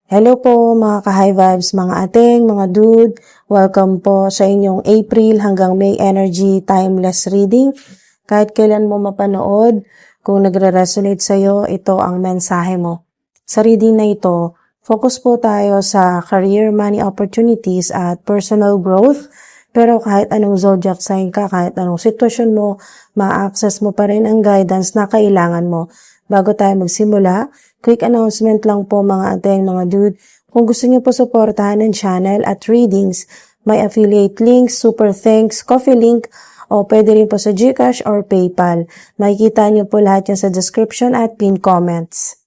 Hello po mga ka-high vibes, mga ating, mga dude. Welcome po sa inyong April hanggang May Energy Timeless Reading. Kahit kailan mo mapanood, kung nagre-resonate sa'yo, ito ang mensahe mo. Sa reading na ito, focus po tayo sa career, money opportunities at personal growth. Pero kahit anong zodiac sign ka, kahit anong sitwasyon mo, ma-access mo pa rin ang guidance na kailangan mo. Bago tayo magsimula, quick announcement lang po mga ating mga dude. Kung gusto niyo po suportahan ng channel at readings, may affiliate links, super thanks, coffee link, o pwede rin po sa GCash or PayPal. Makikita niyo po lahat yan sa description at pinned comments.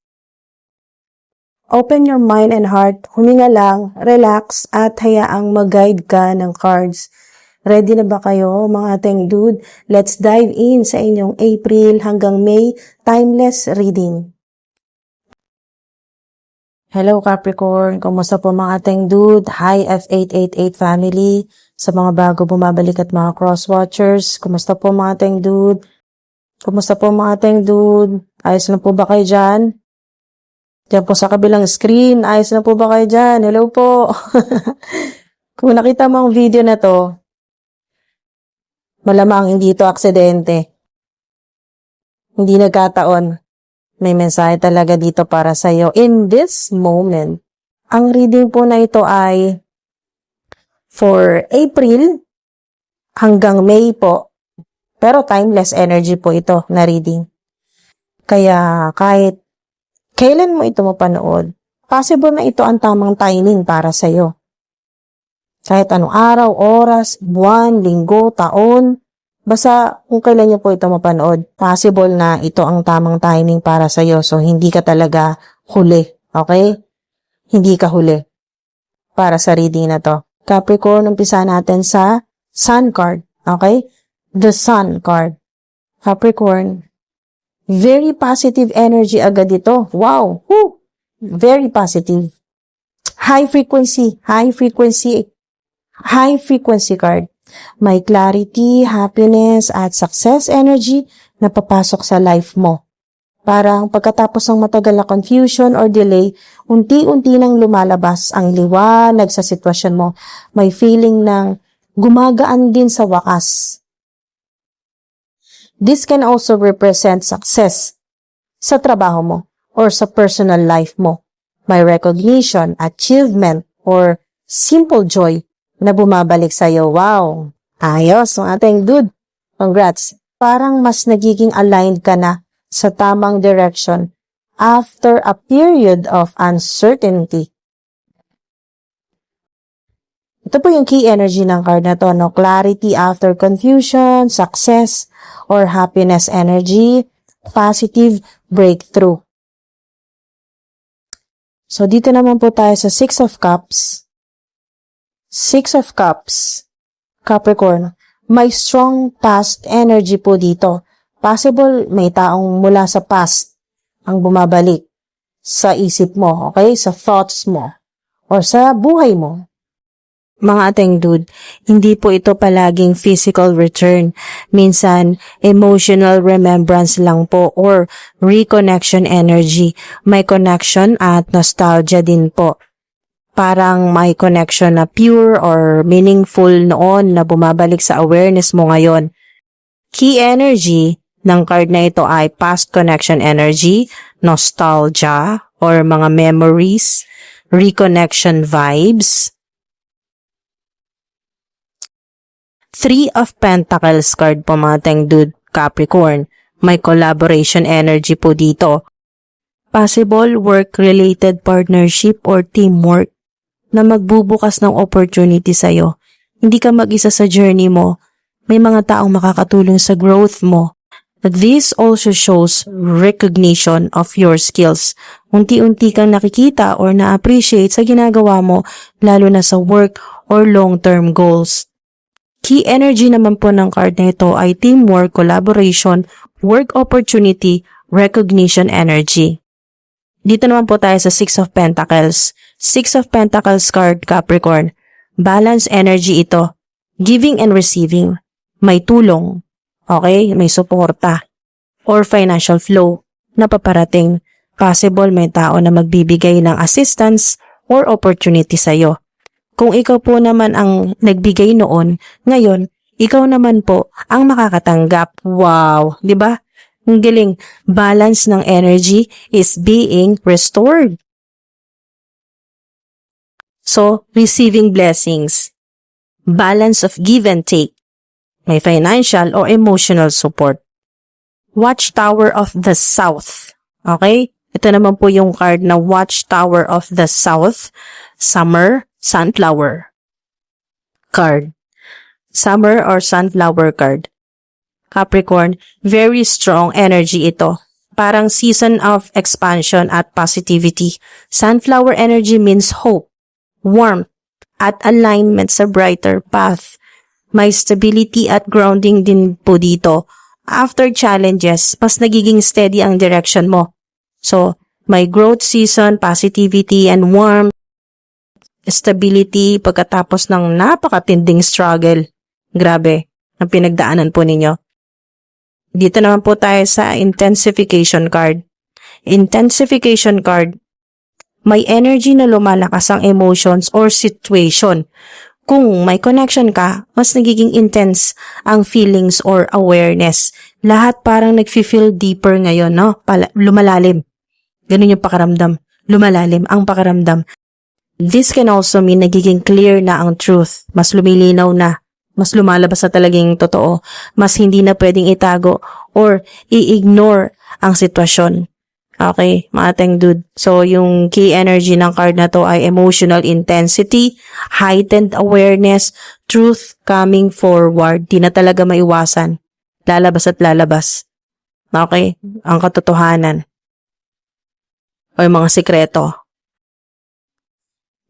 Open your mind and heart, huminga lang, relax, at hayaang mag-guide ka ng cards. Ready na ba kayo mga ating dude? Let's dive in sa inyong April hanggang May Timeless Reading. Hello Capricorn, kumusta po mga ating dude? Hi F888 family, sa mga bago bumabalik at mga cross-watchers, kumusta po mga ating dude? Kumusta po mga ating dude? Ayos na po ba kayo dyan? Diyan po sa kabilang screen, ayos na po ba kayo dyan? Hello po! Kung nakita mo ang video na to, malamang hindi ito aksidente. Hindi nagkataon. May mensahe talaga dito para sa iyo in this moment. Ang reading po na ito ay for April hanggang May po. Pero timeless energy po ito na reading. Kaya kahit kailan mo ito mapanood, possible na ito ang tamang timing para sa iyo. Kahit anong araw, oras, buwan, linggo, taon, basta kung kailan niyo po ito mapanood, possible na ito ang tamang timing para sa iyo. So, hindi ka talaga huli. Okay? Hindi ka huli para sa reading na to. Capricorn, umpisa natin sa Sun card. Okay? The Sun card. Capricorn, very positive energy agad ito. Wow! Woo! Very positive. High frequency card. May clarity, happiness, at success energy na papasok sa life mo. Parang pagkatapos ng matagal na confusion or delay, unti-unti nang lumalabas ang liwanag sa sitwasyon mo. May feeling ng gumagaan din sa wakas. This can also represent success sa trabaho mo or sa personal life mo. May recognition, achievement, or simple joy na bumabalik sa'yo. Wow! Ayos, ang ating dude. Congrats. Parang mas nagiging aligned ka na sa tamang direction after a period of uncertainty. Ito po yung key energy ng card na to, no? Clarity after confusion, success, or happiness energy, positive breakthrough. So, dito naman po tayo sa Six of Cups. Six of Cups, Capricorn, may strong past energy po dito. Possible may taong mula sa past ang bumabalik sa isip mo, okay? Sa thoughts mo, or sa buhay mo. Mga ating dude, hindi po ito palaging physical return. Minsan, emotional remembrance lang po or reconnection energy. May connection at nostalgia din po. Parang may connection na pure or meaningful noon na bumabalik sa awareness mo ngayon. Key energy ng card na ito ay past connection energy, nostalgia, or mga memories, reconnection vibes. Three of Pentacles card po mga teng dude, Capricorn. May collaboration energy po dito. Possible work-related partnership or teamwork na magbubukas ng opportunity sa'yo. Hindi ka mag-isa sa journey mo. May mga taong makakatulong sa growth mo. This also shows recognition of your skills. Unti-unti kang nakikita or na-appreciate sa ginagawa mo, lalo na sa work or long-term goals. Key energy naman po ng card na ito ay teamwork, collaboration, work opportunity, recognition energy. Dito naman po tayo sa Six of Pentacles. Six of Pentacles card, Capricorn. Balance energy ito. Giving and receiving. May tulong. Okay? May suporta. Or financial flow na paparating. Possible may tao na magbibigay ng assistance or opportunity sa'yo. Kung ikaw po naman ang nagbigay noon, ngayon, ikaw naman po ang makakatanggap. Wow! Di ba? Ang galing. Balance ng energy is being restored. So, receiving blessings. Balance of give and take. May financial or emotional support. Watchtower of the South. Okay? Ito naman po yung card na Watchtower of the South. Summer Sunflower card. Summer or Sunflower card. Capricorn, very strong energy ito. Parang season of expansion at positivity. Sunflower energy means hope, warmth, at alignment sa brighter path. May stability at grounding din po dito. After challenges, mas nagiging steady ang direction mo. So, may growth season, positivity, and warmth, stability pagkatapos ng napakatinding struggle. Grabe, ang pinagdaanan po ninyo. Dito naman po tayo sa intensification card. Intensification card, may energy na lumalakas ang emotions or situation. Kung may connection ka, mas nagiging intense ang feelings or awareness. Lahat parang nag-feel deeper ngayon, no? Lumalalim. Ganun yung pakaramdam. Lumalalim ang pakaramdam. This can also mean nagiging clear na ang truth. Mas lumilinaw na. Mas lumalabas na talagang totoo. Mas hindi na pwedeng itago or i-ignore ang sitwasyon. Okay, mga teng dude. So, yung key energy ng card na to ay emotional intensity, heightened awareness, truth coming forward. Di na talaga maiwasan. Lalabas at lalabas. Okay, ang katotohanan. O yung mga sikreto.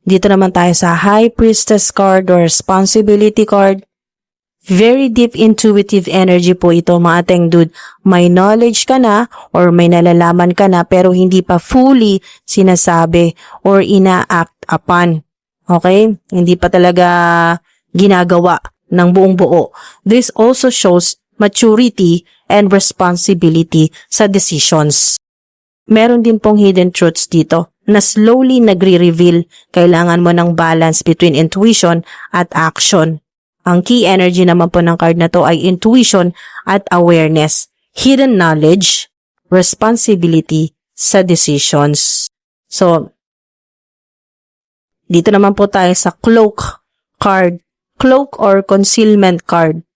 Dito naman tayo sa High Priestess card or Responsibility card. Very deep intuitive energy po ito, mga teng dude. May knowledge ka na or may nalalaman ka na pero hindi pa fully sinasabi or ina-act upon. Okay? Hindi pa talaga ginagawa ng buong buo. This also shows maturity and responsibility sa decisions. Meron din pong hidden truths dito na slowly nagre-reveal. Kailangan mo ng balance between intuition at action. Ang key energy naman po ng card na to ay intuition at awareness, hidden knowledge, responsibility sa decisions. So, dito naman po tayo sa cloak card, cloak or concealment card.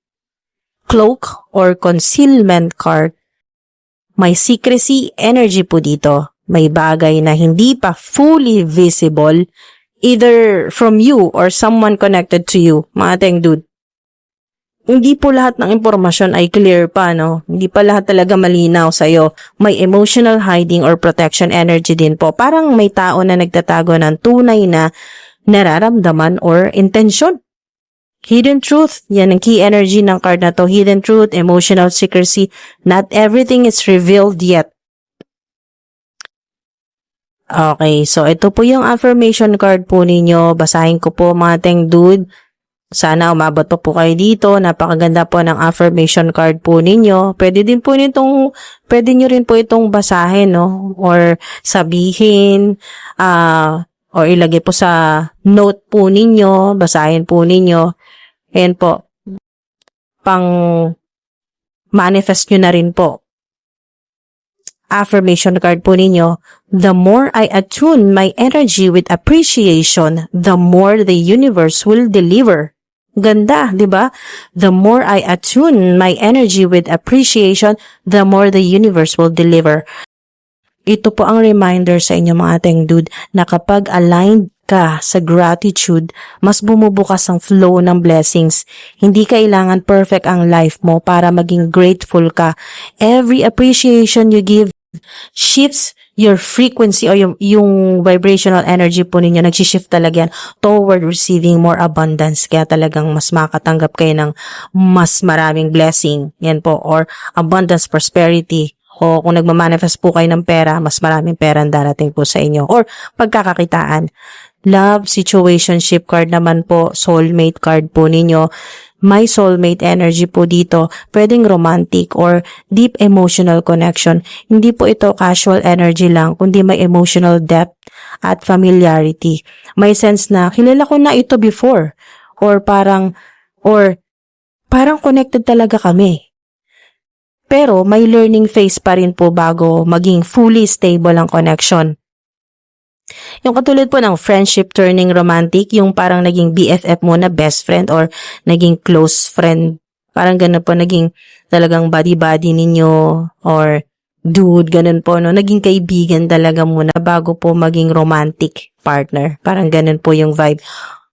Cloak or concealment card. May secrecy energy po dito. May bagay na hindi pa fully visible either from you or someone connected to you, mga teng dude. Hindi po lahat ng impormasyon ay clear pa, no? Hindi pa lahat talaga malinaw sa'yo. May emotional hiding or protection energy din po. Parang may tao na nagtatago ng tunay na nararamdaman or intention. Hidden truth, yan ang key energy ng card na to. Hidden truth, emotional secrecy. Not everything is revealed yet. Okay, so ito po yung affirmation card po ninyo. Basahin ko po, mga teng dude. Sana umabot pa po kayo dito. Napakaganda po ng affirmation card po ninyo. Pwede nyo rin po itong basahin, no? Or sabihin, or ilagay po sa note po ninyo. Basahin po ninyo. Ayan po. Pang manifest nyo na rin po. Affirmation card po ninyo, the more I attune my energy with appreciation, the more the universe will deliver. Ganda, di ba? The more I attune my energy with appreciation, the more the universe will deliver. Ito po ang reminder sa inyo, mga teng dude, na kapag aligned ka sa gratitude, mas bumubukas ang flow ng blessings. Hindi kailangan perfect ang life mo para maging grateful ka. Every appreciation you give shifts your frequency o yung vibrational energy po ninyo, nag-shift talaga yan toward receiving more abundance. Kaya talagang mas makatanggap kayo ng mas maraming blessing. Yan po, or abundance, prosperity. O kung nagmamanifest po kayo ng pera, mas maraming pera ang darating po sa inyo. Or pagkakakitaan. Love, situationship card naman po, soulmate card po ninyo. May soulmate energy po dito. Pwedeng romantic or deep emotional connection. Hindi po ito casual energy lang, kundi may emotional depth at familiarity. May sense na kilala ko na ito before or parang connected talaga kami. Pero may learning phase pa rin po bago maging fully stable ang connection. Yung katulad po ng friendship turning romantic, yung parang naging BFF muna, best friend, or naging close friend. Parang ganun po, naging talagang buddy-buddy ninyo, or dude, ganun po, no? Naging kaibigan talaga muna bago po maging romantic partner. Parang ganun po yung vibe.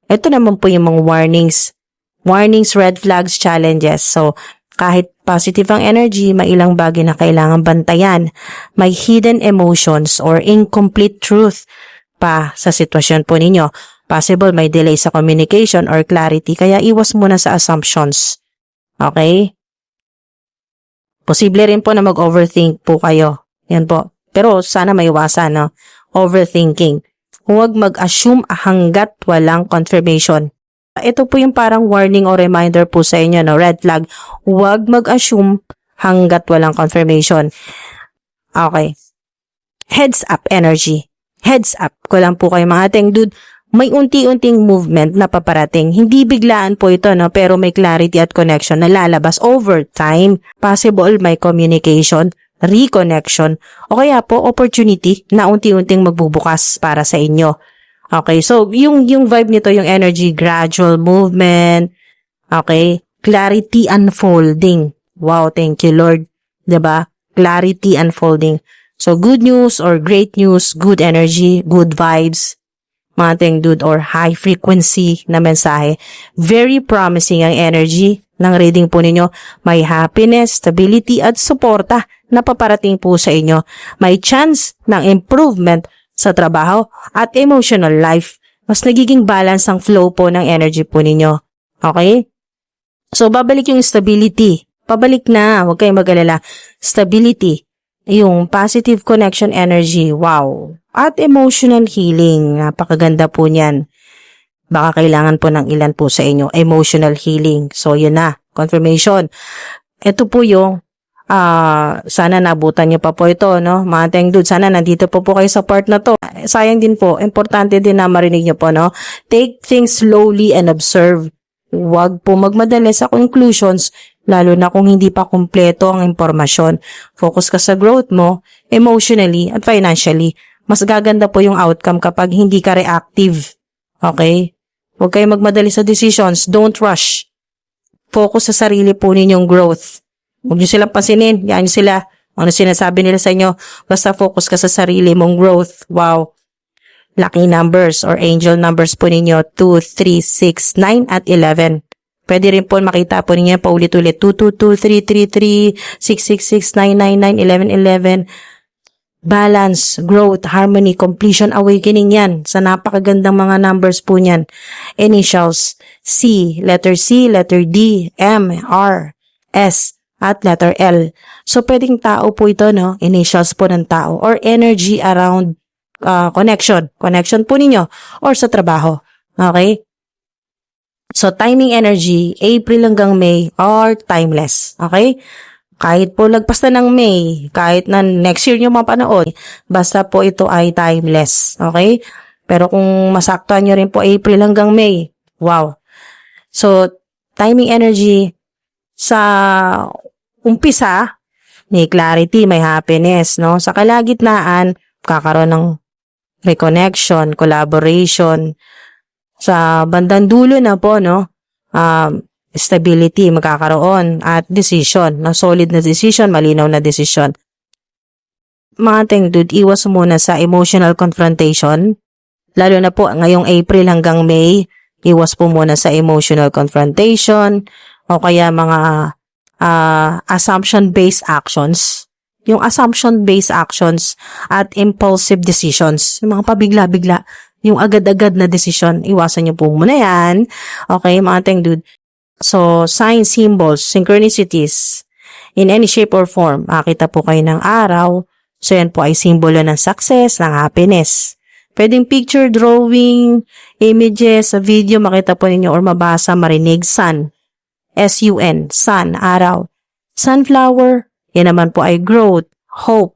Ito naman po yung mga warnings. Warnings, red flags, challenges. So, kahit positive ang energy, may ilang bagay na kailangan bantayan. May hidden emotions or incomplete truth pa sa sitwasyon po ninyo. Possible may delay sa communication or clarity, kaya iwas muna sa assumptions. Okay? Posible rin po na mag-overthink po kayo. Yan po. Pero sana maiwasan, no? Overthinking. Huwag mag-assume hanggat walang confirmation. Ito po yung parang warning or reminder po sa inyo, no? Red flag. Huwag mag-assume hanggat walang confirmation. Okay. Heads up energy. Heads up. Ko lang po kayo mga ating dude. May unti-unting movement na paparating. Hindi biglaan po ito, no? Pero may clarity at connection na lalabas over time. Possible may communication, reconnection, o kaya po opportunity na unti-unting magbubukas para sa inyo. Okay, so yung vibe nito, yung energy, gradual movement, okay, clarity unfolding. Wow, thank you Lord. 'Di ba? Clarity unfolding. So good news or great news, good energy, good vibes, mga ting dude, or high frequency na mensahe. Very promising ang energy ng reading po ninyo. May happiness, stability at suporta na paparating po sa inyo. May chance ng improvement sa trabaho at emotional life. Mas nagiging balance ang flow po ng energy po ninyo. Okay? So, babalik yung stability. Pabalik na. Huwag kayong mag-alala. Stability. Yung positive connection energy. Wow. At emotional healing. Napakaganda po niyan. Baka kailangan po ng ilan po sa inyo. Emotional healing. So, yun na. Confirmation. Ito po yung sana nabutan nyo pa po ito, no? Mga teng dude, sana nandito po kayo sa part na to. Sayang din po, importante din na marinig nyo po, no? Take things slowly and observe. Huwag po magmadali sa conclusions, lalo na kung hindi pa kumpleto ang impormasyon. Focus ka sa growth mo, emotionally at financially. Mas gaganda po yung outcome kapag hindi ka reactive. Okay? Huwag kayo magmadali sa decisions. Don't rush. Focus sa sarili po ninyong growth. Huwag nyo silang pasinin. Yan nyo sila. Ano sinasabi nila sa inyo? Basta focus ka sa sarili mong growth. Wow. Lucky numbers or angel numbers po ninyo. 2, 3, 6, 9 at 11. Pwede rin po makita po ninyo paulit-ulit. 2, 2, 2, 3, 3, 3, 6, 6, 6, 9, 9, 9, 11, 11. Balance, growth, harmony, completion, awakening yan. Sa napakagandang mga numbers po niyan. Initials. C, letter D, M, R, S, at letter L. So, pwedeng tao po ito, no? Initials po ng tao. Or energy around connection. Connection po ninyo. Or sa trabaho. Okay? So, timing energy, April hanggang May, are timeless. Okay? Kahit po lagpas na ng May, kahit na next year nyo mapanood, basta po ito ay timeless. Okay? Pero kung masaktuhan nyo rin po April hanggang May, wow. So, timing energy, sa umpisa, may clarity, may happiness, no? Sa kalagitnaan, kakaroon ng reconnection, collaboration. Sa bandang dulo na po, no? Stability, magkakaroon. At decision, no? Solid na decision, malinaw na decision. Mga ting dude, iwas muna sa emotional confrontation. Lalo na po, ngayong April hanggang May, iwas po muna sa emotional confrontation. O kaya mga assumption-based actions. Yung assumption-based actions at impulsive decisions. Yung mga pabigla-bigla. Yung agad-agad na decision. Iwasan nyo po muna yan. Okay, mga teng dude. So, signs, symbols, synchronicities. In any shape or form. Makita po kayo ng araw. So, yan po ay simbolo ng success, ng happiness. Pwedeng picture, drawing, images, sa video, makita po ninyo or mabasa, marinig, sun. S-U-N, sun, araw. Sunflower, yan naman po ay growth, hope.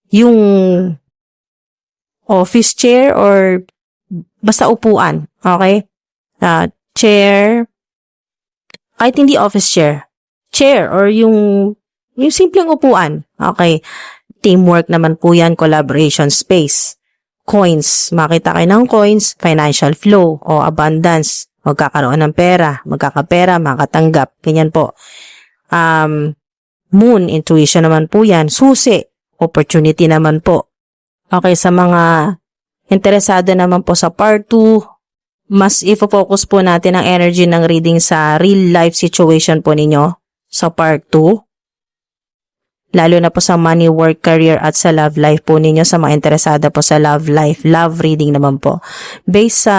Yung office chair or basta upuan. Okay? Chair, kahit hindi office chair. Chair or yung simpleng upuan. Okay? Teamwork naman po yan, collaboration space. Coins, makita kayo ng coins, financial flow o abundance, magkakaroon ng pera, magkakapera, makatanggap, ganyan po. Moon, intuition naman po yan, susi, opportunity naman po. Okay, sa mga interesado naman po sa part 2, mas ifo-focus po natin ang energy ng reading sa real life situation po ninyo sa part 2. Lalo na po sa money, work, career at sa love life po ninyo sa mga interesado po sa love life. Love reading naman po. Based sa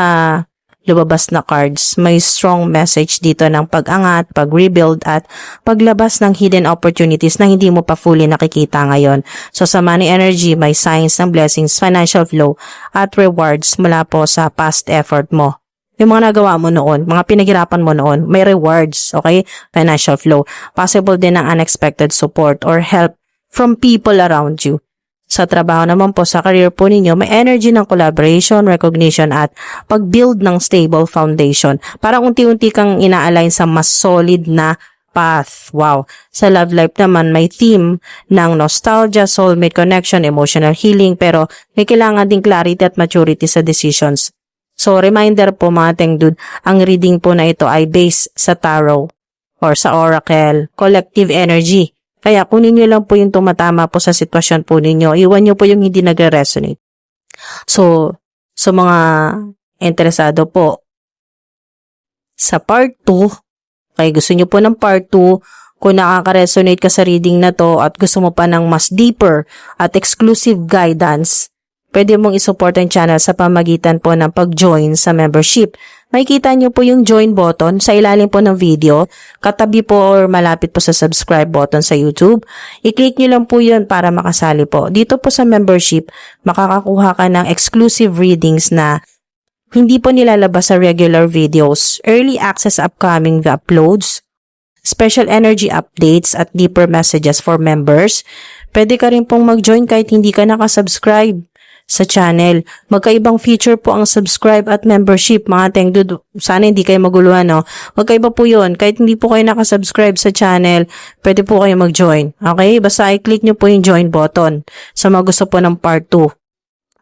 lumabas na cards, may strong message dito ng pag-angat, pag-rebuild at paglabas ng hidden opportunities na hindi mo pa fully nakikita ngayon. So sa money energy, may signs ng blessings, financial flow at rewards mula po sa past effort mo. Yung mga nagawa mo noon, mga pinaghirapan mo noon, may rewards, okay? Financial flow. Possible din ng unexpected support or help from people around you. Sa trabaho naman po, sa career po ninyo, may energy ng collaboration, recognition at pag-build ng stable foundation. Parang unti-unti kang ina-align sa mas solid na path. Wow. Sa love life naman, may theme ng nostalgia, soulmate connection, emotional healing, pero may kailangan ding clarity at maturity sa decisions. So, reminder po mga tengdud, ang reading po na ito ay based sa tarot or sa oracle, collective energy. Kaya kunin nyo lang po yung tumatama po sa sitwasyon po ninyo. Iwan nyo po yung hindi nagre-resonate. So, sa mga interesado po sa part 2, kaya gusto nyo po ng part 2, kung nakaka-resonate ka sa reading na to at gusto mo pa ng mas deeper at exclusive guidance, pwede mong isupport ang channel sa pamagitan po ng pag-join sa membership. Makikita nyo po yung join button sa ilalim po ng video, katabi po or malapit po sa subscribe button sa YouTube. I-click nyo lang po yun para makasali po. Dito po sa membership, makakakuha ka ng exclusive readings na hindi po nilalabas sa regular videos, early access upcoming uploads, special energy updates at deeper messages for members. Pwede ka rin pong mag-join kahit hindi ka nakasubscribe sa channel. Magkaibang feature po ang subscribe at membership, mga tengdud. Sana hindi kayo maguluhan, no? Magkaiba po yun. Kahit hindi po kayo nakasubscribe sa channel, pwede po kayo mag-join. Okay? Basta i-click nyo po yung join button sa mga gusto po ng part 2.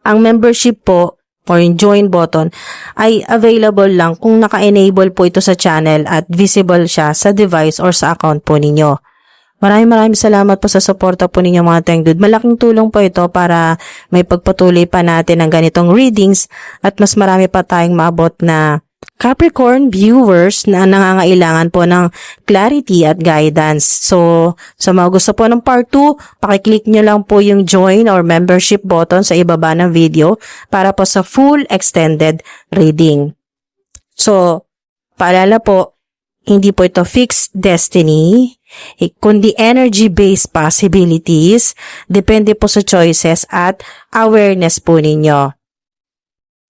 Ang membership po or yung join button ay available lang kung naka-enable po ito sa channel at visible siya sa device or sa account po ninyo. Maraming salamat po sa suporta po ninyo mga tengdud. Malaking tulong po ito para may pagpatuloy pa natin ng ganitong readings at mas marami pa tayong maabot na Capricorn viewers na nangangailangan po ng clarity at guidance. So, sa mga gusto po ng part 2, pakiclick nyo lang po yung join or membership button sa ibaba ng video para po sa full extended reading. So, paalala po, hindi po ito fixed destiny, kundi energy-based possibilities, depende po sa choices at awareness po ninyo.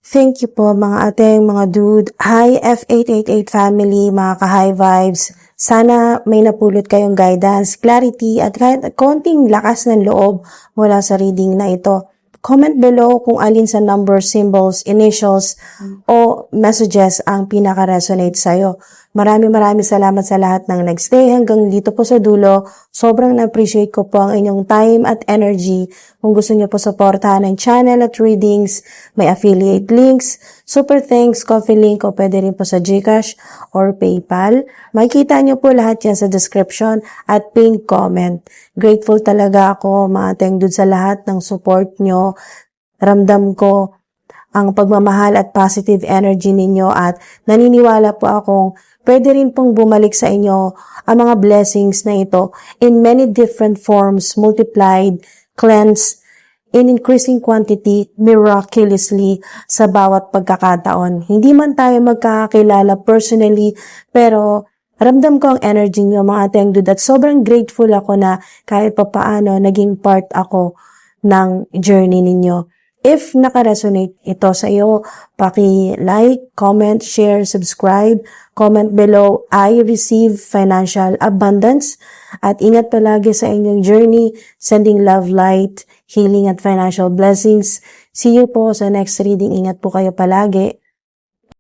Thank you po mga ateng, mga dude. Hi F888 family, mga ka-high vibes. Sana may napulot kayong guidance, clarity at kahit konting lakas ng loob mula sa reading na ito. Comment below kung alin sa numbers, symbols, initials o messages ang pinaka-resonate sa'yo. Maraming salamat sa lahat ng nagstay hanggang dito po sa dulo. Sobrang na-appreciate ko po ang inyong time at energy. Kung gusto niyo po supportahan ng channel at readings, may affiliate links, super thanks, coffee link o pwede rin po sa GCash or PayPal. Makikita niyo po lahat yan sa description at pinned comment. Grateful talaga ako mga tengdud sa lahat ng support nyo. Ramdam ko ang pagmamahal at positive energy ninyo at naniniwala po akong pwede rin pong bumalik sa inyo ang mga blessings na ito in many different forms, multiplied, cleansed, in increasing quantity, miraculously sa bawat pagkakataon. Hindi man tayo magkakakilala personally, pero ramdam ko ang energy niyo mga tengdud at sobrang grateful ako na kahit papaano naging part ako ng journey ninyo. If naka-resonate ito sa iyo, paki-like, comment, share, subscribe, comment below, I receive financial abundance. At ingat palagi sa inyong journey, sending love, light, healing at financial blessings. See you po sa next reading. Ingat po kayo palagi.